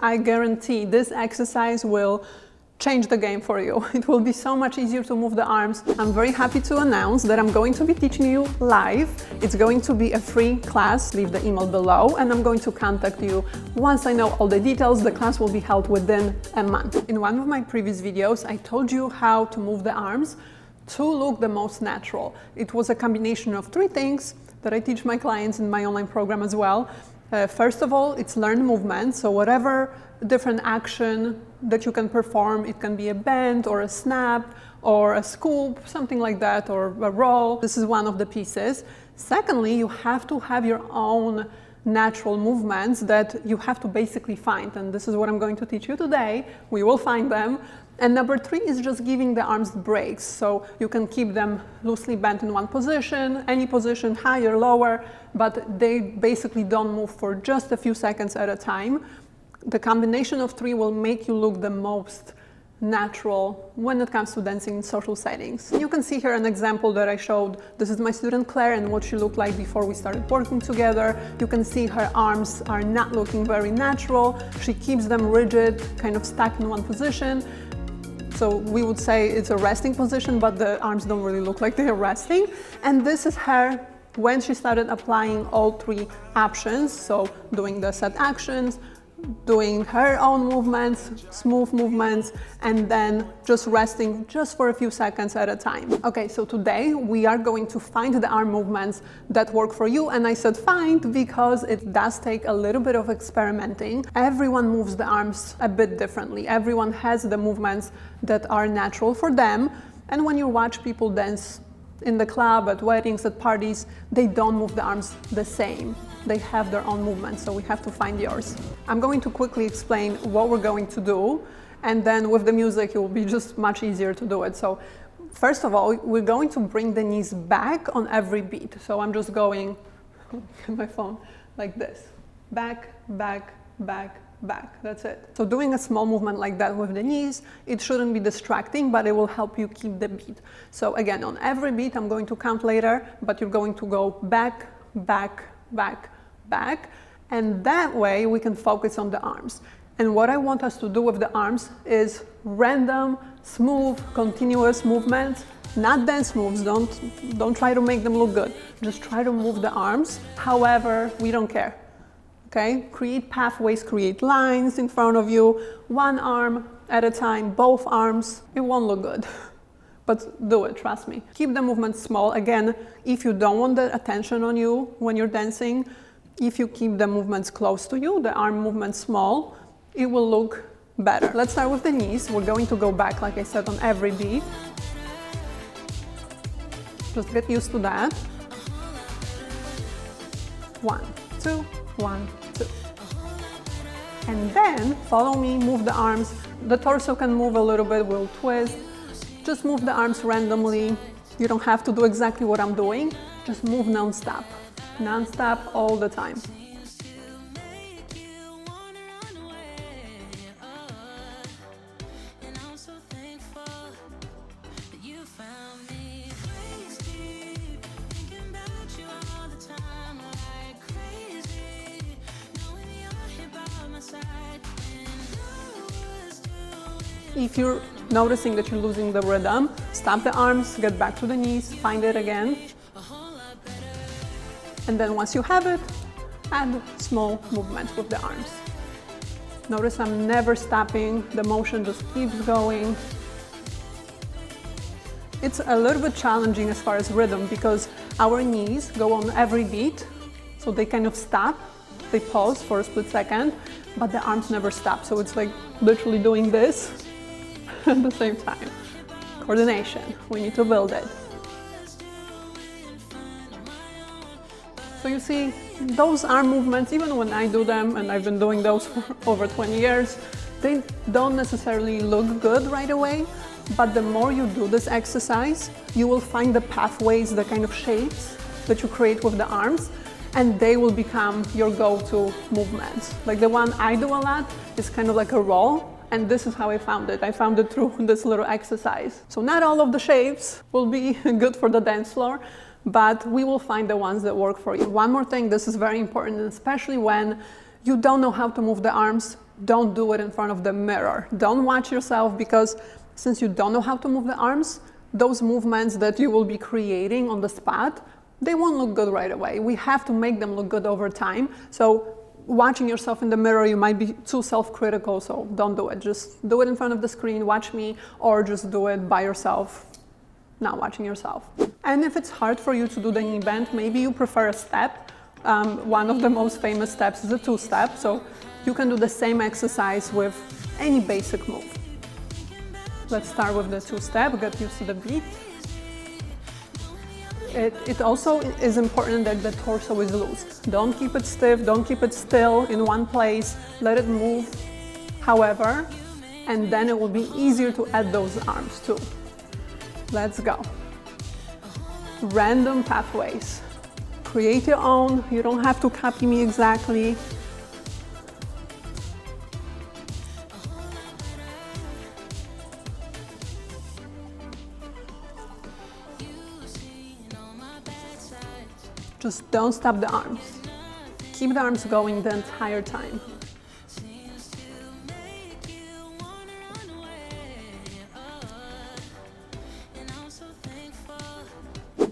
I guarantee this exercise will change the game for you. It will be so much easier to move the arms. I'm very happy to announce that I'm going to be teaching you live. It's going to be a free class. Leave the email below and I'm going to contact you once I know all the details. The class will be held within a month. In one of my previous videos, I told you how to move the arms to look the most natural. It was a combination of 3 things that I teach my clients in my online program as well. First of all, it's learned movement. So whatever different action that you can perform, it can be a bend or a snap or a scoop, something like that, or a roll. This is one of the pieces. Secondly, you have to have your own natural movements that you have to basically find. And this is what I'm going to teach you today. We will find them. And number 3 is just giving the arms breaks. So you can keep them loosely bent in one position, any position, higher, lower, but they basically don't move for just a few seconds at a time. The combination of 3 will make you look the most natural when it comes to dancing in social settings. You can see here an example that I showed. This is my student Claire and what she looked like before we started working together. You can see her arms are not looking very natural. She keeps them rigid, kind of stuck in one position. So we would say it's a resting position, but the arms don't really look like they're resting. And this is her when she started applying all 3 options. So doing the set actions, doing her own movements, smooth movements, and then just resting just for a few seconds at a time. Okay, so today we are going to find the arm movements that work for you. And I said find because it does take a little bit of experimenting. Everyone moves the arms a bit differently. Everyone has the movements that are natural for them. And when you watch people dance in the club, at weddings, at parties, they don't move the arms the same. They have their own movements, so we have to find yours. I'm going to quickly explain what we're going to do, and then with the music, it will be just much easier to do it. So first of all, we're going to bring the knees back on every beat. So I'm just going, my phone, like this. Back, back, back, back. That's it. So doing a small movement like that with the knees, it shouldn't be distracting, but it will help you keep the beat. So again, on every beat, I'm going to count later, but you're going to go back, back, back, back, and that way we can focus on the arms. And what I want us to do with the arms is random, smooth, continuous movements, not dance moves. Don't try to make them look good. Just try to move the arms. However, we don't care. Okay? Create pathways, create lines in front of you, one arm at a time, both arms. It won't look good. But do it, trust me. Keep the movement small. Again, if you don't want the attention on you when you're dancing, if you keep the movements close to you, the arm movements small, it will look better. Let's start with the knees. We're going to go back, like I said, on every beat. Just get used to that. 1, 2, 1, 2. And then follow me, move the arms. The torso can move a little bit, we'll twist. Just move the arms randomly. You don't have to do exactly what I'm doing. Just move non-stop. Non-stop all the time. If you're noticing that you're losing the rhythm, stop the arms, get back to the knees, find it again. And then once you have it, add small movements with the arms. Notice I'm never stopping, the motion just keeps going. It's a little bit challenging as far as rhythm because our knees go on every beat, so they kind of stop, they pause for a split second, but the arms never stop. So it's like literally doing this at the same time. Coordination, we need to build it. So you see, those arm movements, even when I do them, and I've been doing those for over 20 years, they don't necessarily look good right away, but the more you do this exercise, you will find the pathways, the kind of shapes that you create with the arms, and they will become your go-to movements. Like the one I do a lot is kind of like a roll, and this is how I found it. I found it through this little exercise. So not all of the shapes will be good for the dance floor, but we will find the ones that work for you. One more thing, this is very important, especially when you don't know how to move the arms, don't do it in front of the mirror. Don't watch yourself, because since you don't know how to move the arms, those movements that you will be creating on the spot, they won't look good right away. We have to make them look good over time. So watching yourself in the mirror, you might be too self-critical, so don't do it. Just do it in front of the screen, watch me, or just do it by yourself, not watching yourself. And if it's hard for you to do the knee bend, maybe you prefer a step. One of the most famous steps is a two-step, so you can do the same exercise with any basic move. Let's start with the two-step, get used to the beat. It also is important that the torso is loose. Don't keep it stiff, don't keep it still in one place, let it move however, and then it will be easier to add those arms too. Let's go. Random pathways. Create your own, you don't have to copy me exactly. Just don't stop the arms. Keep the arms going the entire time.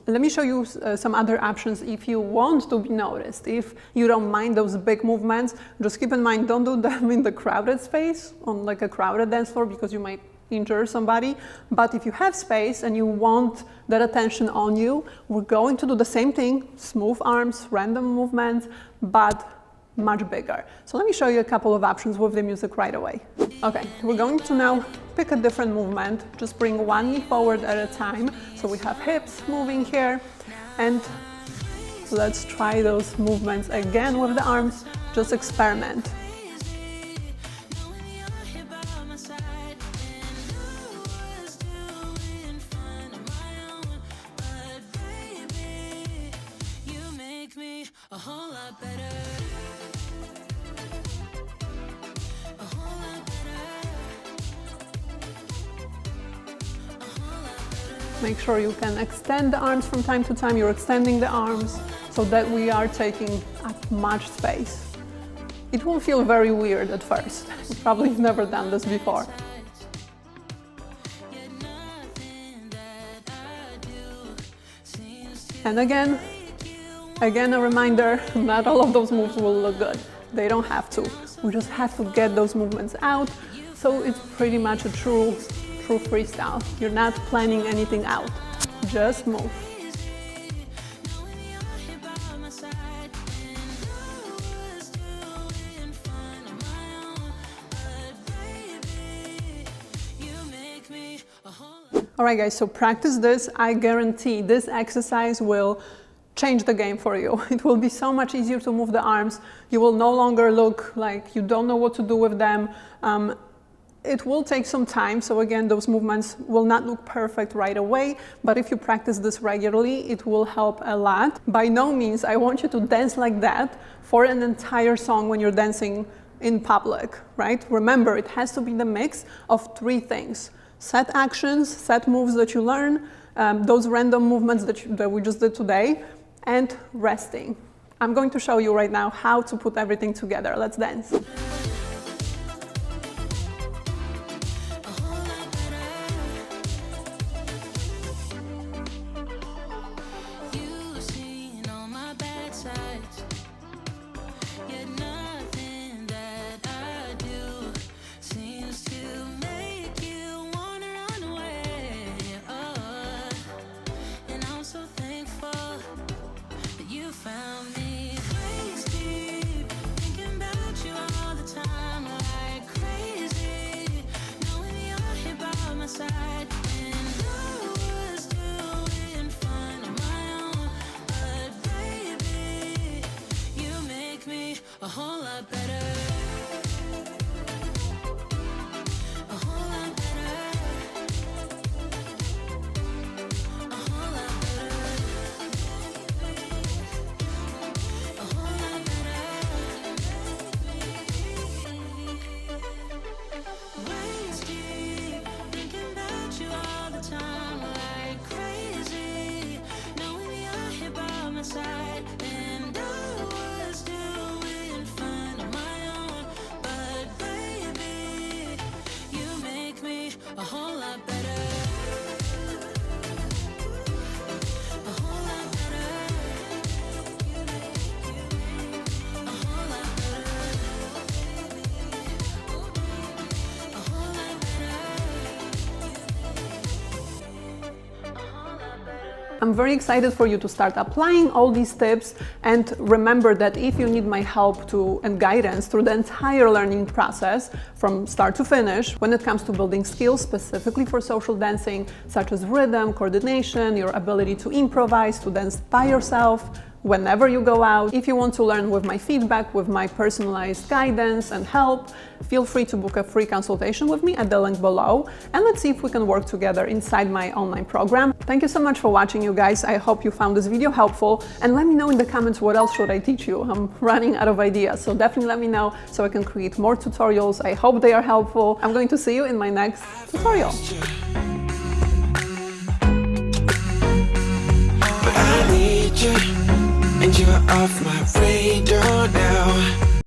Let me show you some other options if you want to be noticed. If you don't mind those big movements, just keep in mind, don't do them in the crowded space, on like a crowded dance floor, because you might injure somebody. But if you have space and you want that attention on you, we're going to do the same thing, smooth arms, random movements, but much bigger. So let me show you a couple of options with the music right away. Okay, we're going to now pick a different movement. Just bring one knee forward at a time. So we have hips moving here, and let's try those movements again with the arms. Just experiment. Make sure you can extend the arms from time to time. You're extending the arms so that we are taking up much space. It will feel very weird at first. You've probably never done this before. And again a reminder, not all of those moves will look good. They don't have to. We just have to get those movements out. So it's pretty much a true freestyle. You're not planning anything out. Just move. All right, guys, so practice this. I guarantee this exercise will change the game for you. It will be so much easier to move the arms. You will no longer look like you don't know what to do with them. It will take some time, so again, those movements will not look perfect right away, but if you practice this regularly, it will help a lot. By no means I want you to dance like that for an entire song when you're dancing in public, right? Remember, it has to be the mix of three things: set actions, set moves that you learn, those random movements that we just did today, and resting. I'm going to show you right now how to put everything together. Let's dance. Found me waist deep, thinking about you all the time. I'm very excited for you to start applying all these tips, and remember that if you need my help and guidance through the entire learning process from start to finish when it comes to building skills specifically for social dancing, such as rhythm, coordination, your ability to improvise, to dance by yourself whenever you go out. If you want to learn with my feedback, with my personalized guidance and help, feel free to book a free consultation with me at the link below, and let's see if we can work together inside my online program. Thank you so much for watching, you guys. I hope you found this video helpful, and let me know in the comments what else should I teach you. I'm running out of ideas, so definitely let me know so I can create more tutorials. I hope they are helpful. I'm going to see you in my next tutorial. But I need you, and you're off my